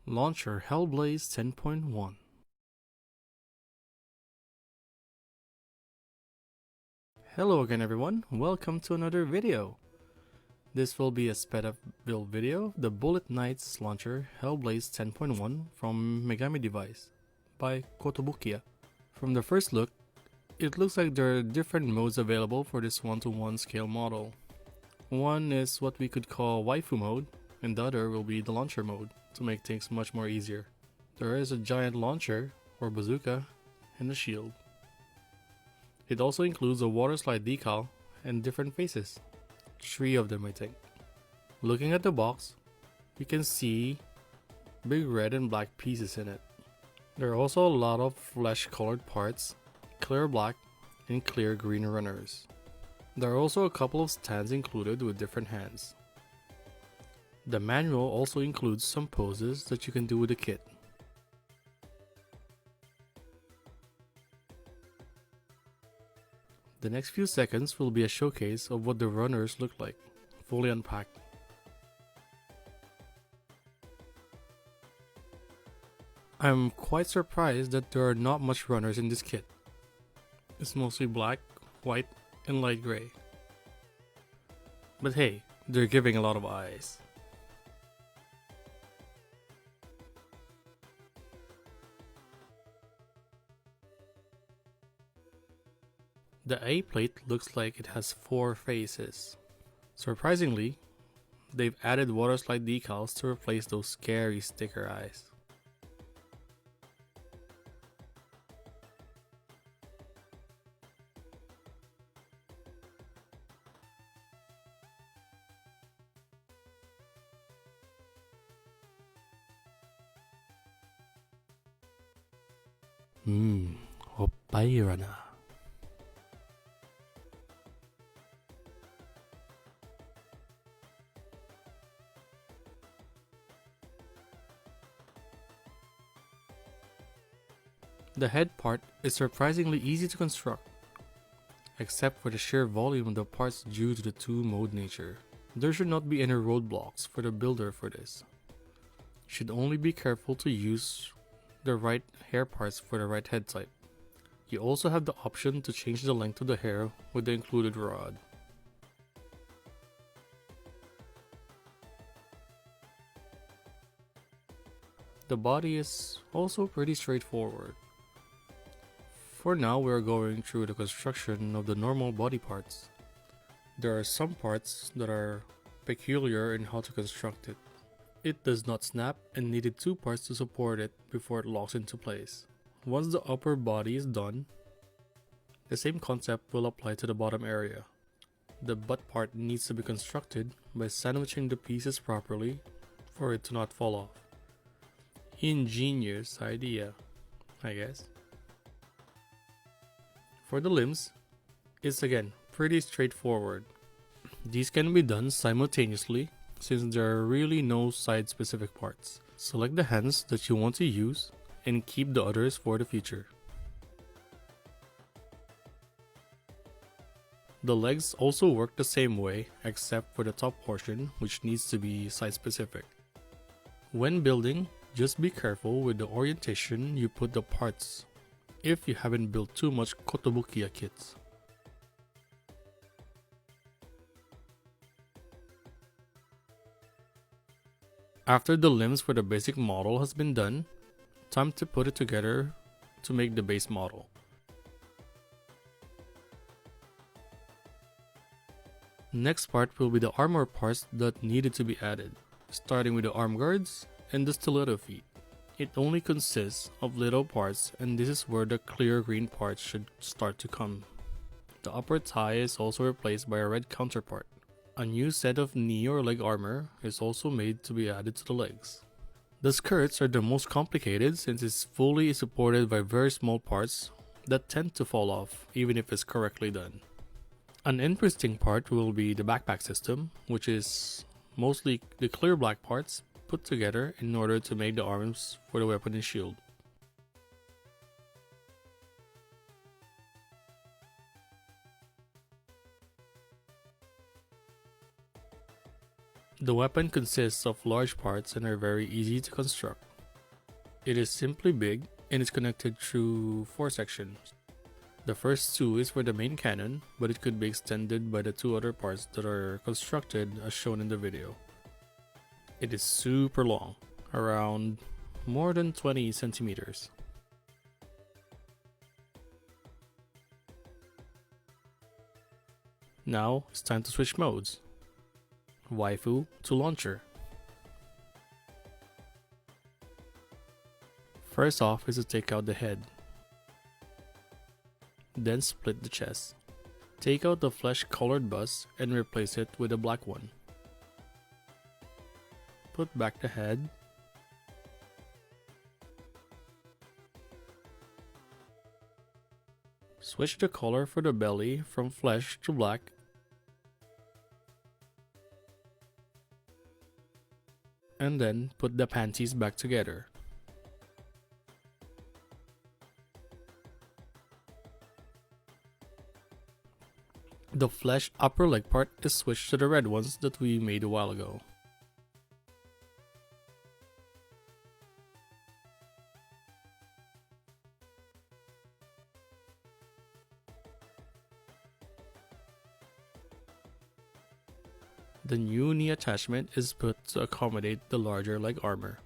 Launcher Hellblaze 10.1. Hello again everyone, welcome to another video. This will be a sped up build video, the Bullet Knights Launcher Hellblaze 10.1 from Megami Device by Kotobukiya. From the first look, it looks like there are different modes available for this 1:1 scale model. One is what we could call waifu mode, and the other will be the launcher mode, to make things much more easier. There is a giant launcher, or bazooka, and a shield. It also includes a water slide decal and different faces. 3 of them I think. Looking at the box, you can see big red and black pieces in it. There are also a lot of flesh colored parts, clear black and clear green runners. There are also a couple of stands included with different hands. The manual also includes some poses that you can do with the kit. The next few seconds will be a showcase of what the runners look like, fully unpacked. I'm quite surprised that there are not much runners in this kit. It's mostly black, white, and light gray. But hey, they're giving a lot of eyes. The A plate looks like it has 4 faces. Surprisingly, they've added water slide decals to replace those scary sticker eyes. Oppaira na. The head part is surprisingly easy to construct, except for the sheer volume of the parts due to the 2-mode nature. There should not be any roadblocks for the builder for this. Should only be careful to use the right hair parts for the right head type. You also have the option to change the length of the hair with the included rod. The body is also pretty straightforward. For now, we are going through the construction of the normal body parts. There are some parts that are peculiar in how to construct it. It does not snap and needed 2 parts to support it before it locks into place. Once the upper body is done, the same concept will apply to the bottom area. The butt part needs to be constructed by sandwiching the pieces properly for it to not fall off. Ingenious idea, I guess. For the limbs, it's again pretty straightforward. These can be done simultaneously since there are really no side specific parts. Select the hands that you want to use and keep the others for the future. The legs also work the same way except for the top portion, which needs to be side specific. When building, just be careful with the orientation you put the parts if you haven't built too much Kotobukiya kits. After the limbs for the basic model has been done, time to put it together to make the base model. Next part will be the armor parts that needed to be added, starting with the arm guards and the stiletto feet. It only consists of little parts, and this is where the clear green parts should start to come. The upper thigh is also replaced by a red counterpart. A new set of knee or leg armor is also made to be added to the legs. The skirts are the most complicated since it's fully supported by very small parts that tend to fall off even if it's correctly done. An interesting part will be the backpack system, which is mostly the clear black parts put together in order to make the arms for the weapon and shield. The weapon consists of large parts and are very easy to construct. It is simply big and is connected through 4 sections. The first 2 is for the main cannon, but it could be extended by the 2 other parts that are constructed as shown in the video. It is super long, around more than 20 centimeters. Now it's time to switch modes. Waifu to launcher. First off is to take out the head. Then split the chest. Take out the flesh colored bust and replace it with a black one. Put back the head. Switch the color for the belly from flesh to black. And then put the panties back together. The flesh upper leg part is switched to the red ones that we made a while ago. The new knee attachment is put to accommodate the larger leg armor.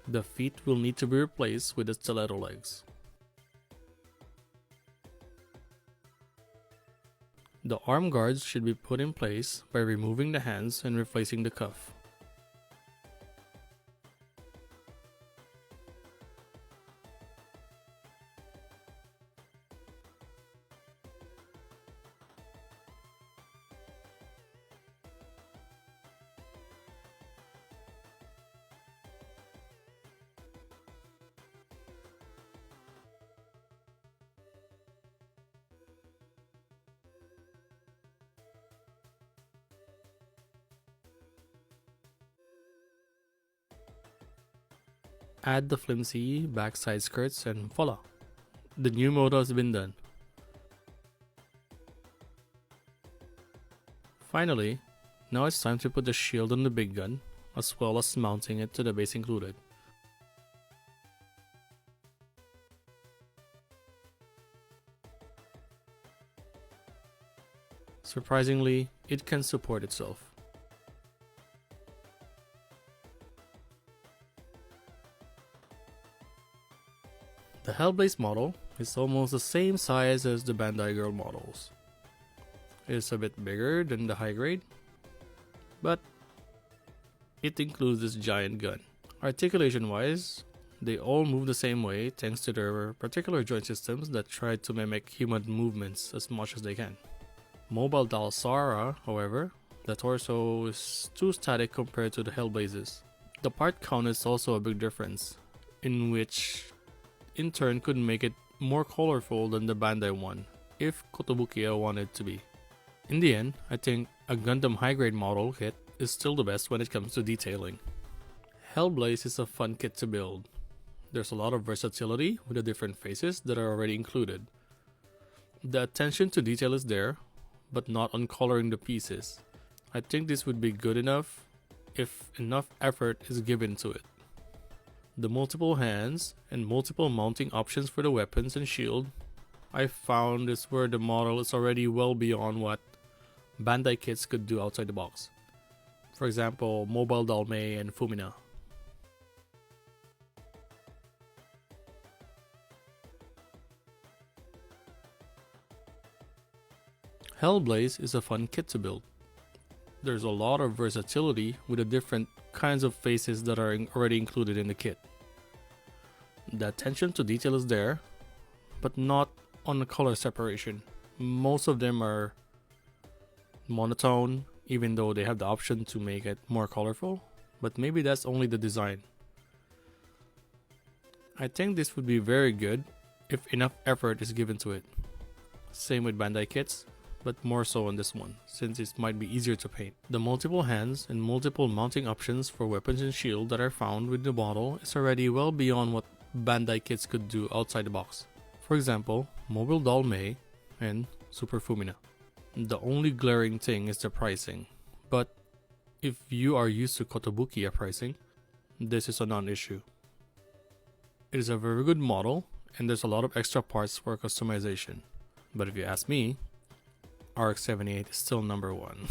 The feet will need to be replaced with the stiletto legs. The arm guards should be put in place by removing the hands and replacing the cuff. Add the flimsy backside skirts and voila! The new mode has been done. Finally, now it's time to put the shield on the big gun, as well as mounting it to the base included. Surprisingly, it can support itself. The Hellblaze model is almost the same size as the Bandai Girl models. It is a bit bigger than the high grade, but it includes this giant gun. Articulation wise, they all move the same way thanks to their particular joint systems that try to mimic human movements as much as they can. Mobile doll Sara, however, the torso is too static compared to the Hellblazes. The part count is also a big difference, in which in turn could make it more colorful than the Bandai one, if Kotobukiya wanted to be. In the end, I think a Gundam high-grade model kit is still the best when it comes to detailing. Hellblaze is a fun kit to build. There's a lot of versatility with the different faces that are already included. The attention to detail is there, but not on coloring the pieces. I think this would be good enough if enough effort is given to it. The multiple hands and multiple mounting options for the weapons and shield I found is where the model is already well beyond what Bandai kits could do outside the box. For example, Mobile Doll Mei and Fumina. Hellblaze is a fun kit to build. There's a lot of versatility with the different kinds of faces that are already included in the kit. The attention to detail is there, but not on the color separation. Most of them are monotone, even though they have the option to make it more colorful, but maybe that's only the design. I think this would be very good if enough effort is given to it. Same with Bandai kits, but more so on this one, since it might be easier to paint. The multiple hands and multiple mounting options for weapons and shield that are found with the model is already well beyond what Bandai kits could do outside the box. For example, Mobile Doll May and Super Fumina. The only glaring thing is the pricing, but if you are used to Kotobukiya pricing, this is a non-issue. It is a very good model, and there's a lot of extra parts for customization. But if you ask me, RX-78 is still number one.